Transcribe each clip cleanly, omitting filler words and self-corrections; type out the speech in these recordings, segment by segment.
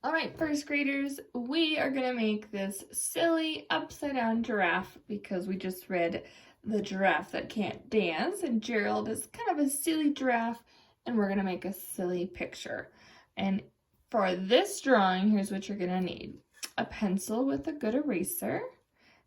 All right, first graders, we are gonna make this silly upside down giraffe because we just read The Giraffe That Can't Dance, and Gerald is kind of a silly giraffe, and we're gonna make a silly picture. And for this drawing, here's what you're gonna need: a pencil with a good eraser,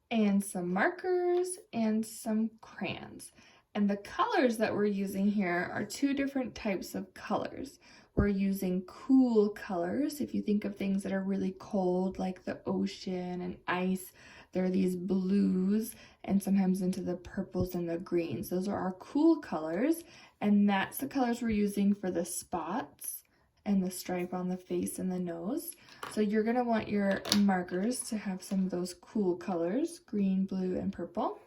and some markers, and some crayons. And the colors that we're using here are two different types of colors. We're using cool colors. If you think of things that are really cold, like the ocean and ice, there are these blues and sometimes into the purples and the greens. Those are our cool colors, and that's the colors we're using for the spots and the stripe on the face and the nose. So you're gonna want your markers to have some of those cool colors, green, blue, and purple.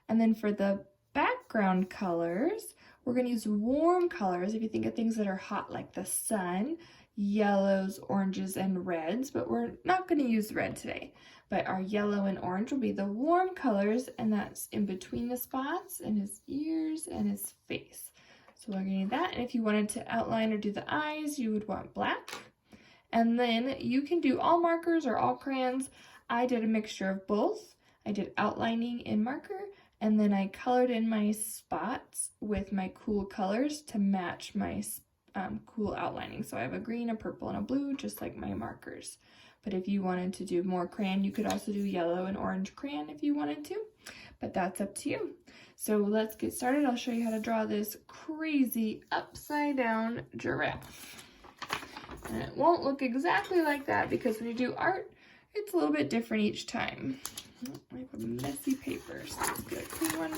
And then for the background colors, we're gonna use warm colors. If you think of things that are hot like the sun, yellows, oranges, and reds, but we're not gonna use red today. But our yellow and orange will be the warm colors, and that's in between the spots and his ears and his face. So we're gonna need that, and if you wanted to outline or do the eyes, you would want black. And then you can do all markers or all crayons. I did a mixture of both. I did outlining in marker, and then I colored in my spots with my cool colors to match my cool outlining. So I have a green, a purple, and a blue, just like my markers. But if you wanted to do more crayon, you could also do yellow and orange crayon if you wanted to, but that's up to you. So let's get started. I'll show you how to draw this crazy upside down giraffe. And it won't look exactly like that because when you do art, it's a little bit different each time. I have a messy paper, so let's get a clean one.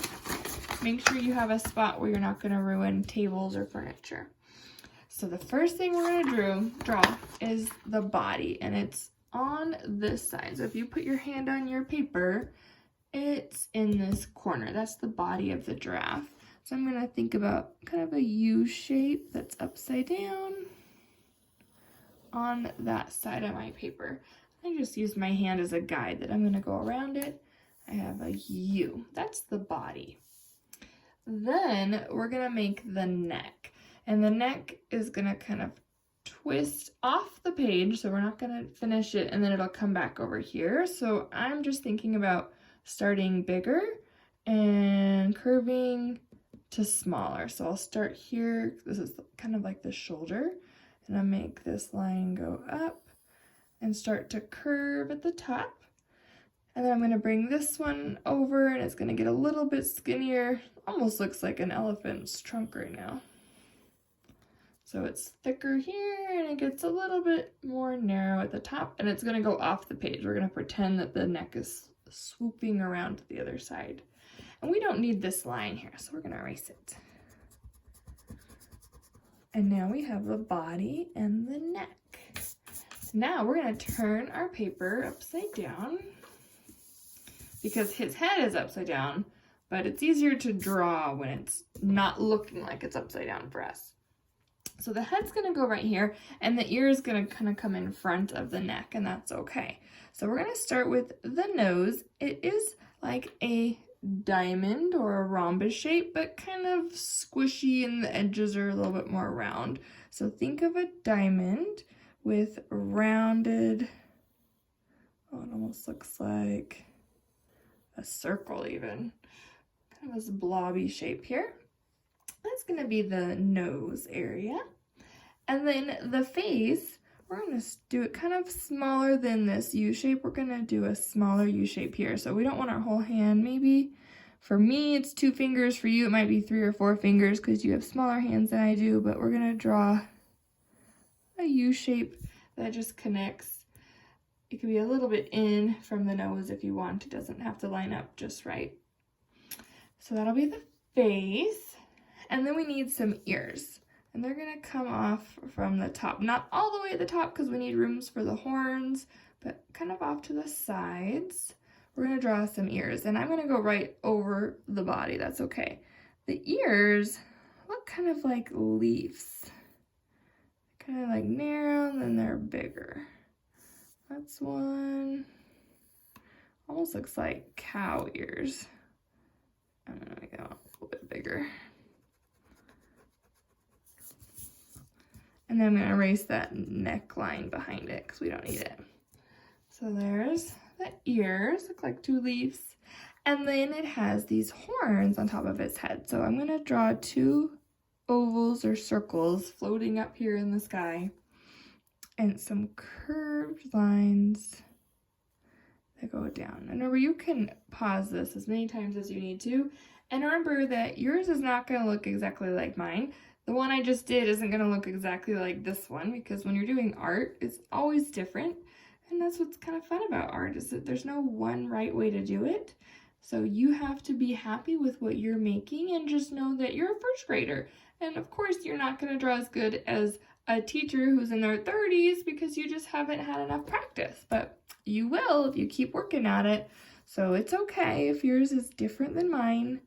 Make sure you have a spot where you're not going to ruin tables or furniture. So the first thing we're going to draw is the body, and it's on this side. So if you put your hand on your paper, it's in this corner. That's the body of the giraffe. So I'm going to think about kind of a U shape that's upside down on that side of my paper. I just use my hand as a guide that I'm going to go around it. I have a U. That's the body. Then we're going to make the neck. And the neck is going to kind of twist off the page, so we're not going to finish it, and then it'll come back over here. So I'm just thinking about starting bigger and curving to smaller. So I'll start here. This is kind of like the shoulder, and I'll make this line go up and start to curve at the top. And then I'm going to bring this one over, and it's going to get a little bit skinnier. Almost looks like an elephant's trunk right now. So it's thicker here, and it gets a little bit more narrow at the top, and it's going to go off the page. We're going to pretend that the neck is swooping around to the other side. And we don't need this line here, so we're going to erase it. And now we have the body and the neck. Now we're going to turn our paper upside down because his head is upside down, but it's easier to draw when it's not looking like it's upside down for us. So the head's going to go right here, and the ear is going to kind of come in front of the neck, and that's okay. So we're going to start with the nose. It is like a diamond or a rhombus shape, but kind of squishy, and the edges are a little bit more round. So think of a diamond with rounded, oh, it almost looks like a circle even. Kind of this blobby shape here. That's going to be the nose area. And then the face, we're going to do it kind of smaller than this U shape. We're going to do a smaller U shape here. So we don't want our whole hand. Maybe for me, it's 2 fingers. For you, it might be 3 or 4 fingers because you have smaller hands than I do. But we're going to draw a U shape that just connects. It could be a little bit in from the nose if you want. It doesn't have to line up just right. So that'll be the face. And then we need some ears, and they're gonna come off from the top. Not all the way at the top because we need rooms for the horns, but kind of off to the sides. We're gonna draw some ears, and I'm gonna go right over the body. That's okay. The ears look kind of like leaves. Kind of like narrow, and then they're bigger. That's one. Almost looks like cow ears. I'm gonna make it a little bit bigger. And then I'm going to erase that neckline behind it because we don't need it. So there's the ears, look like 2 leaves. And then it has these horns on top of its head. So I'm going to draw 2 ovals or circles floating up here in the sky. And some curved lines that go down. And remember, you can pause this as many times as you need to. And remember that yours is not going to look exactly like mine. The one I just did isn't going to look exactly like this one, because when you're doing art, it's always different. And that's what's kind of fun about art, is that there's no one right way to do it. So you have to be happy with what you're making and just know that you're a first grader. And of course, you're not going to draw as good as a teacher who's in their 30s because you just haven't had enough practice. But you will if you keep working at it. So it's okay if yours is different than mine.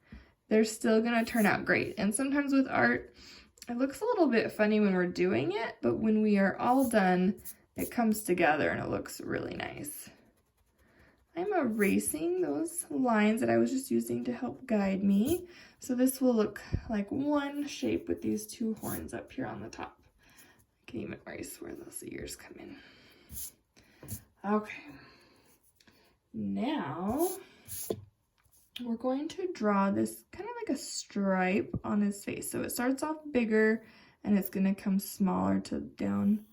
They're still going to turn out great. And sometimes with art, it looks a little bit funny when we're doing it, but when we are all done, it comes together and it looks really nice. I'm erasing those lines that I was just using to help guide me. So this will look like one shape with these 2 horns up here on the top. I can even erase where those ears come in. Okay. Now we're going to draw this kind of like a stripe on his face. So it starts off bigger and it's going to come smaller to down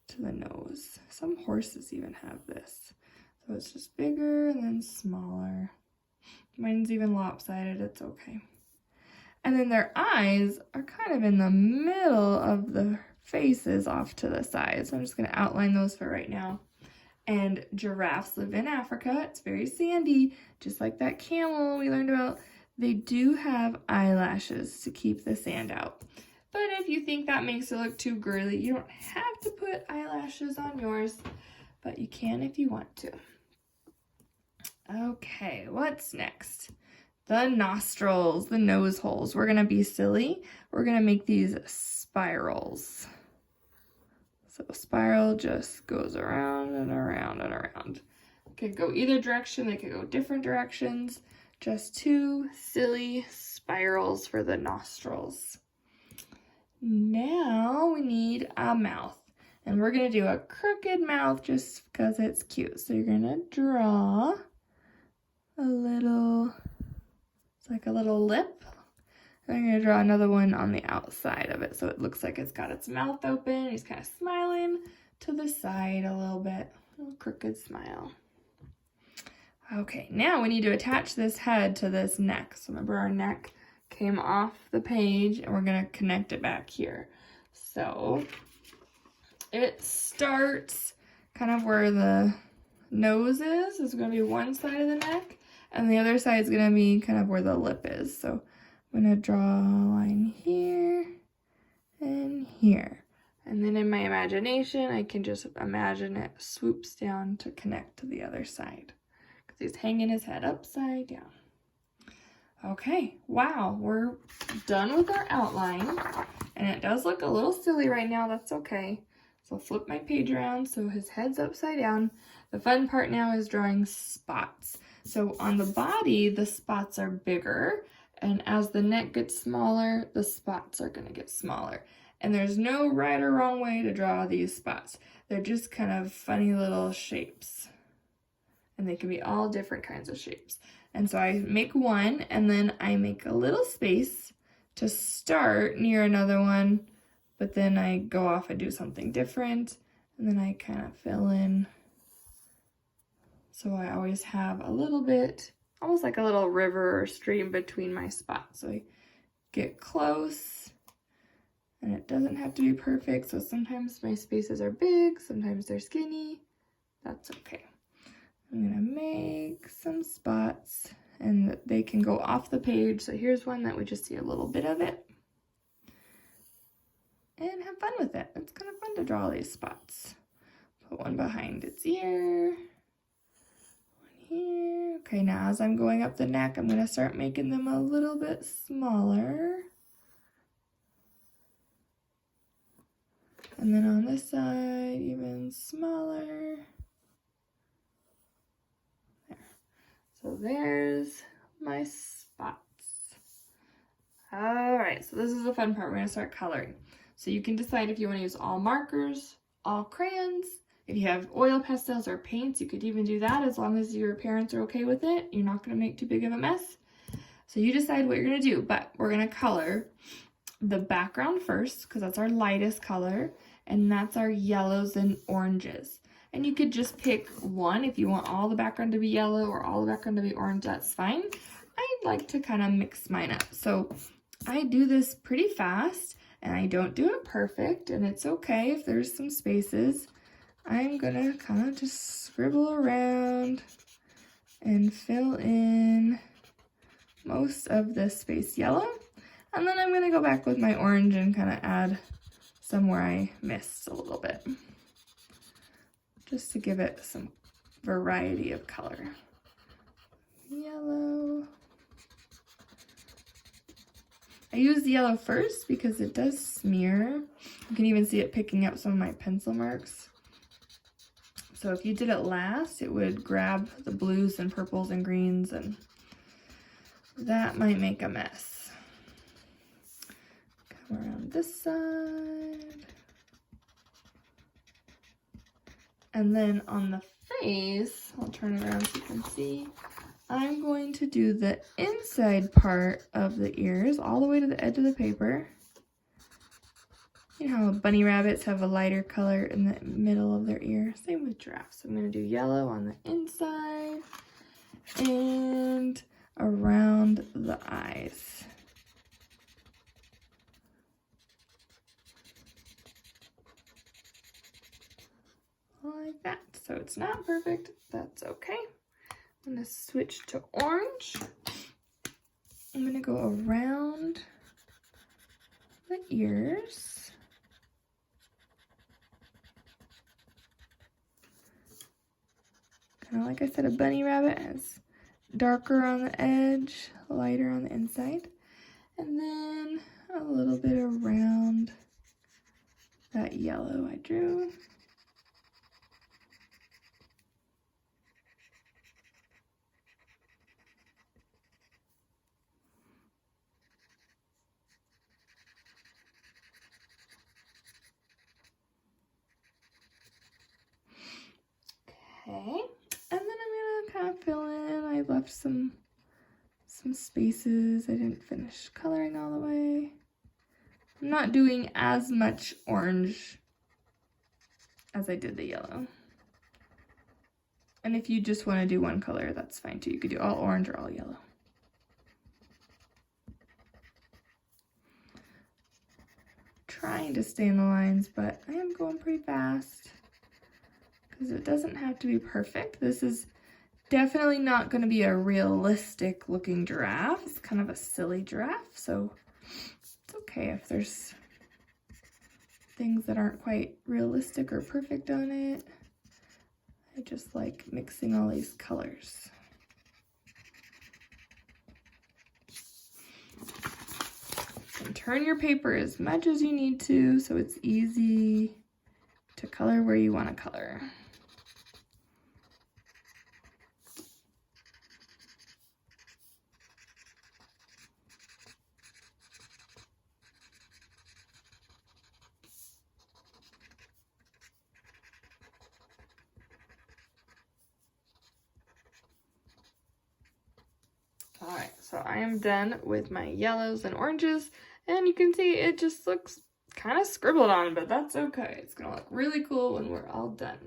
to the nose. Some horses even have this. So it's just bigger and then smaller. Mine's even lopsided, it's okay. And then their eyes are kind of in the middle of the faces off to the side. So I'm just going to outline those for right now. And giraffes live in Africa. It's very sandy, just like that camel we learned about. They do have eyelashes to keep the sand out. But if you think that makes it look too girly, you don't have to put eyelashes on yours, but you can if you want to. Okay, what's next? The nostrils, the nose holes. We're gonna be silly. We're gonna make these spirals. So a spiral just goes around and around and around. It could go either direction, they could go different directions. Just 2 silly spirals for the nostrils. Now we need a mouth. And we're gonna do a crooked mouth just because it's cute. So you're gonna draw a little, it's like a little lip. And I'm gonna draw another one on the outside of it so it looks like it's got its mouth open. He's kind of smiling to the side a little bit, a little crooked smile. Okay, now we need to attach this head to this neck. So remember, our neck came off the page and we're gonna connect it back here. So it starts kind of where the nose is. It's gonna be one side of the neck, and the other side is gonna be kind of where the lip is. So I'm gonna draw a line here and here. And then in my imagination, I can just imagine it swoops down to connect to the other side, because he's hanging his head upside down. Okay, wow, we're done with our outline, and it does look a little silly right now. That's okay. So I'll flip my page around so his head's upside down. The fun part now is drawing spots. So on the body, the spots are bigger, and as the neck gets smaller, the spots are going to get smaller. And there's no right or wrong way to draw these spots. They're just kind of funny little shapes, and they can be all different kinds of shapes. And so I make one, and then I make a little space to start near another one, but then I go off and do something different, and then I kind of fill in. So I always have a little bit, almost like a little river or stream between my spots. So I get close, and it doesn't have to be perfect. So sometimes my spaces are big, sometimes they're skinny. That's okay. I'm gonna make some spots, and they can go off the page. So here's one that we just see a little bit of it. And have fun with it. It's kind of fun to draw these spots. Put one behind its ear, one here. Okay, now as I'm going up the neck, I'm gonna start making them a little bit smaller. And then on this side, even smaller. So there's my spots. All right, so this is the fun part. We're gonna start coloring. So you can decide if you want to use all markers, all crayons. If you have oil pastels or paints, you could even do that as long as your parents are okay with it. You're not going to make too big of a mess. So you decide what you're going to do, but we're going to color the background first because that's our lightest color, and that's our yellows and oranges. And you could just pick one if you want all the background to be yellow or all the background to be orange, that's fine. I like to kind of mix mine up. So I do this pretty fast and I don't do it perfect, and it's okay if there's some spaces. I'm gonna kind of just scribble around and fill in most of this space yellow. And then I'm gonna go back with my orange and kind of add some where I missed a little bit, just to give it some variety of color. Yellow. I use the yellow first because it does smear. You can even see it picking up some of my pencil marks. So if you did it last, it would grab the blues and purples and greens, and that might make a mess. Come around this side. And then on the face, I'll turn it around so you can see, I'm going to do the inside part of the ears all the way to the edge of the paper. You know how bunny rabbits have a lighter color in the middle of their ear? Same with giraffes. I'm going to do yellow on the inside and around the eyes. Like that. So it's not perfect. That's okay. I'm going to switch to orange. I'm going to go around the ears. Kind of like I said, a bunny rabbit has darker on the edge, lighter on the inside. And then a little bit around that yellow I drew. Okay, and then I'm gonna kind of fill in. I left some spaces. I didn't finish coloring all the way. I'm not doing as much orange as I did the yellow. And if you just want to do one color, that's fine too. You could do all orange or all yellow. Trying to stay in the lines, but I am going pretty fast because it doesn't have to be perfect. This is definitely not going to be a realistic looking giraffe. It's kind of a silly giraffe, so it's okay if there's things that aren't quite realistic or perfect on it. I just like mixing all these colors. And turn your paper as much as you need to so it's easy to color where you want to color. Alright, so I am done with my yellows and oranges, and you can see it just looks kind of scribbled on, but that's okay. It's gonna look really cool when we're all done.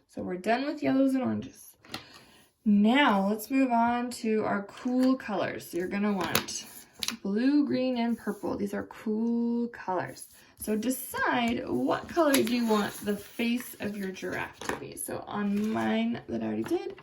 So we're done with yellows and oranges. Now let's move on to our cool colors. So you're gonna want blue, green, and purple. These are cool colors. So decide what color do you want the face of your giraffe to be. So on mine that I already did,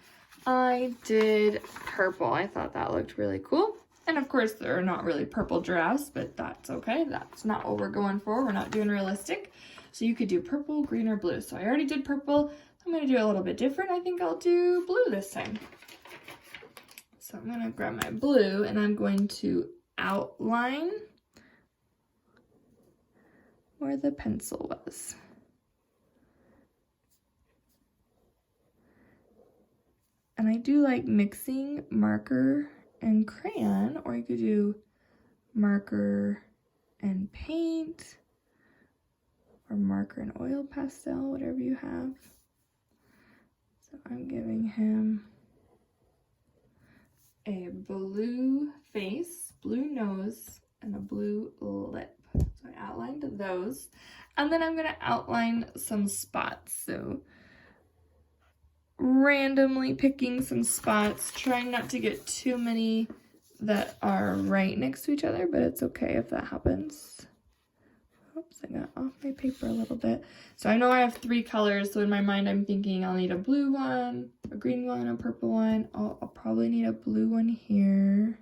I did purple. I thought that looked really cool. And of course, they're not really purple giraffes, but that's okay. That's not what we're going for. We're not doing realistic. So you could do purple, green, or blue. So I already did purple. I'm going to do a little bit different. I think I'll do blue this time. So I'm going to grab my blue and I'm going to outline where the pencil was. And I do like mixing marker and crayon, or you could do marker and paint. or marker and oil pastel, whatever you have. So I'm giving him a blue face, blue nose, and a blue lip. So I outlined those. And then I'm gonna outline some spots. So randomly picking some spots, trying not to get too many that are right next to each other, but it's okay if that happens. Oops, I got off my paper a little bit. So I know I have 3 colors, so in my mind I'm thinking I'll need a blue one, a green one, a purple one. I'll probably need a blue one here,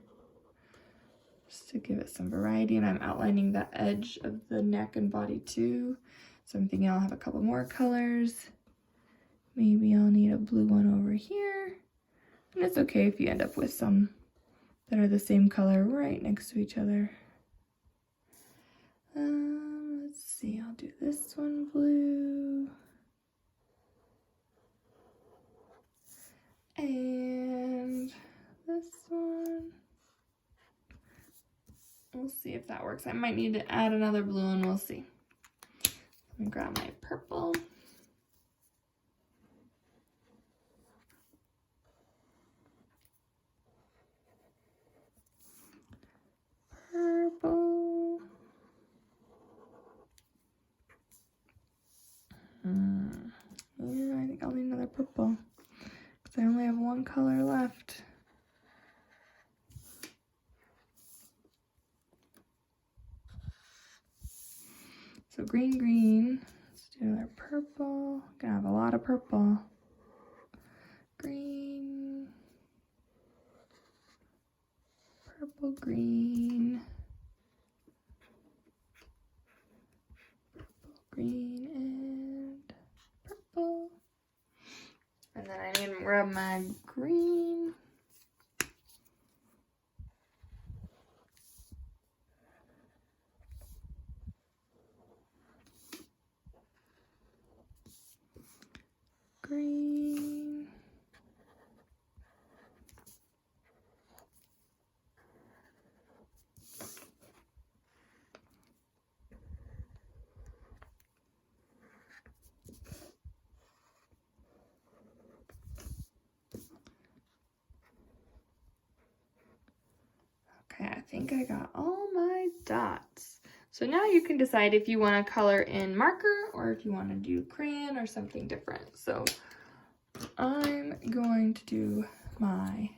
just to give it some variety, and I'm outlining the edge of the neck and body too. So I'm thinking I'll have a couple more colors. Maybe I'll need a blue one over here. And it's okay if you end up with some that are the same color right next to each other. Let's see, I'll do this one blue. And this one. We'll see if that works. I might need to add another blue one, we'll see. Let me grab my purple. Purple. Yeah, I think I'll need another purple because I only have one color left. So green, green. Let's do another purple. Gonna have a lot of purple. Green. Purple, green. Purple, green, and purple. And then I need to grab my green. Green. Okay, I think I got all my dots. So now you can decide if you want to color in marker or if you want to do crayon or something different. So I'm going to do my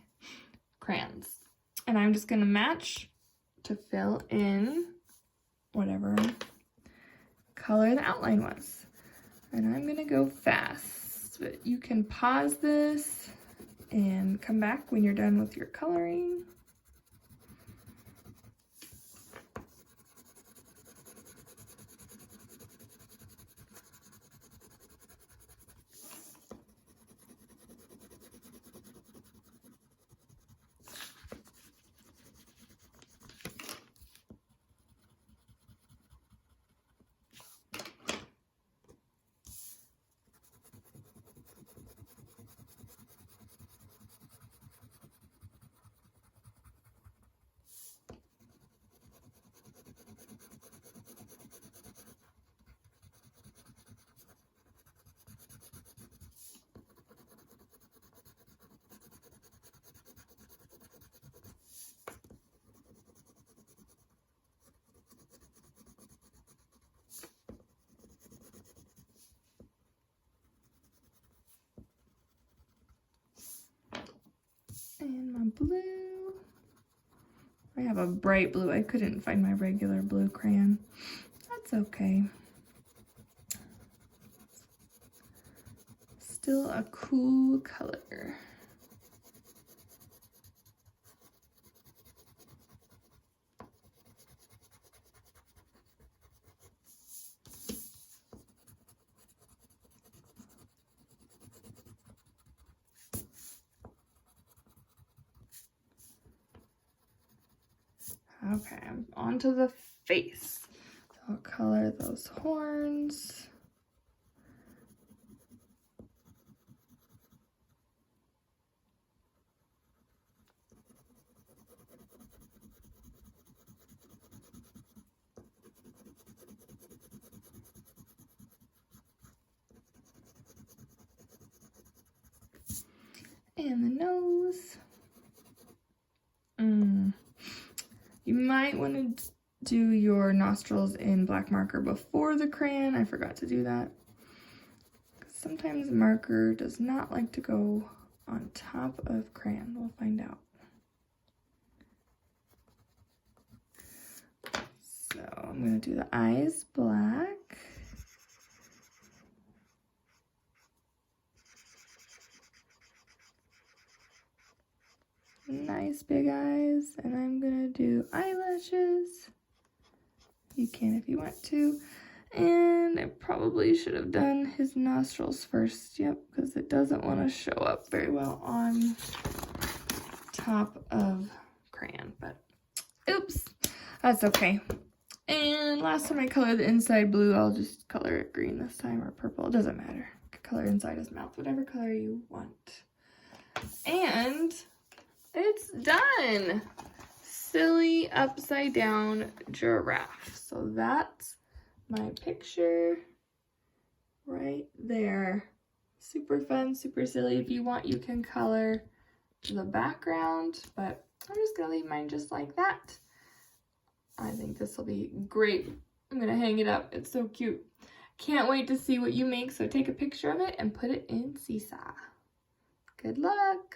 crayons. And I'm just going to match to fill in whatever color the outline was. And I'm going to go fast. But you can pause this and come back when you're done with your coloring. And my blue. I have a bright blue. I couldn't find my regular blue crayon. That's okay. Still a cool color. Okay, I'm onto the face. So I'll color those horns. And the nose. You might want to do your nostrils in black marker before the crayon. I forgot to do that. Sometimes marker does not like to go on top of crayon. We'll find out. So I'm going to do the eyes black. Nice big eyes. And I'm going to do eyelashes. You can if you want to. And I probably should have done his nostrils first. Yep, because it doesn't want to show up very well on top of crayon. But oops, that's okay. And last time I colored the inside blue, I'll just color it green this time, or purple. It doesn't matter. You can color inside his mouth, whatever color you want. And it's done. Silly upside down giraffe. So that's my picture right there. Super fun, super silly. If you want, you can color the background, but I'm just gonna leave mine just like that. I think this will be great. I'm gonna hang it up. It's so cute. Can't wait to see what you make, so take a picture of it and put it in Seesaw. Good luck.